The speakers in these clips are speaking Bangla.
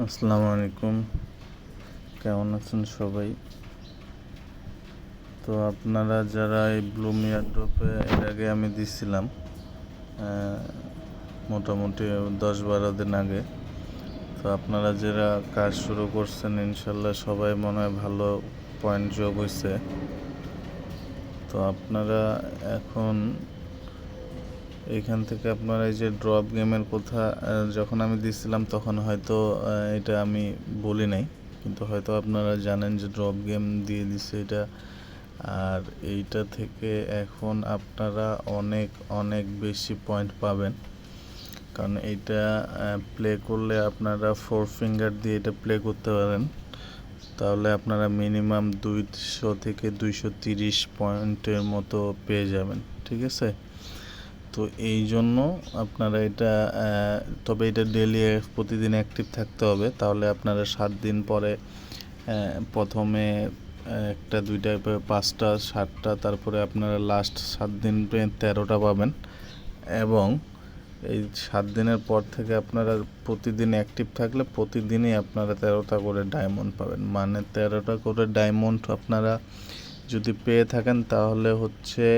আসসালামু আলাইকুম, কেমন আছেন সবাই? তো আপনারা যারা এই ব্লুম এয়ারড্রপে এর আগে আমি দিছিলাম মোটামুটি 10-12 দিন আগে, তো আপনারা যারা কাজ শুরু করছেন ইনশাল্লাহ সবাই মনে হয় ভালো পয়েন্ট যোগ হয়েছে। তো আপনারা এখন এইখান থেকে আপনারা এই যে ড্রপ গেমের কথা যখন আমি দিছিলাম তখন হয়তো এটা আমি বলি নাই, কিন্তু হয়তো আপনারা জানেন যে ড্রপ গেম দিয়ে দিছে এটা। আর এইটা থেকে এখন আপনারা অনেক অনেক বেশি পয়েন্ট পাবেন, কারণ এইটা প্লে করলে আপনারা 4 ফিঙ্গার দিয়ে এটা প্লে করতে পারেন। তাহলে আপনারা মিনিমাম 200 থেকে 230 পয়েন্টের মতো পেয়ে যাবেন, ঠিক আছে? তো এই জন্য আপনারা এটা তবে এটা ডেলি প্রতিদিন অ্যাক্টিভ থাকতে হবে। তাহলে আপনারা 7 দিন পরে প্রথমে 1টা 2টা 5টা 7টা, তারপরে আপনারা লাস্ট 7 দিন 13টা পাবেন। এবং এই 7 দিনের পর থেকে আপনারা প্রতিদিন অ্যাক্টিভ থাকলে প্রতিদিনই আপনারা 13টা করে ডায়মন্ড পাবেন। মানে 13টা করে ডায়মন্ড আপনারা যদি পেয়ে থাকেন তাহলে হচ্ছে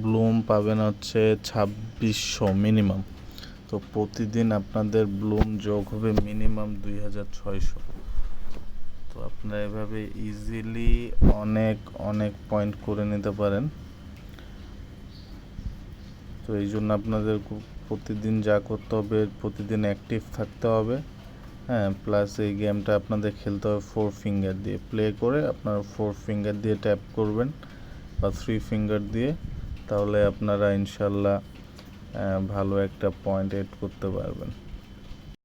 ব্লুম পাবেন হচ্ছে 2600 মিনিমাম। তো প্রতিদিন আপনাদের ব্লুম যোগ হবে মিনিমাম 2600। তো আপনারা এভাবে ইজিলি অনেক অনেক পয়েন্ট করে নিতে পারেন। তো এই জন্য আপনাদের প্রতিদিন যা করতে হবে, প্রতিদিন অ্যাক্টিভ থাকতে হবে। হ্যাঁ, প্লাস এই গেমটা আপনাদের খেলতে হবে 4 ফিঙ্গার দিয়ে প্লে করে। আপনারা 4 ফিঙ্গার দিয়ে ট্যাপ করবেন বা 3 ফিঙ্গার দিয়ে, তাহলে আপনারা ইনশাল্লাহ ভালো একটা পয়েন্ট এড করতে পারবেন।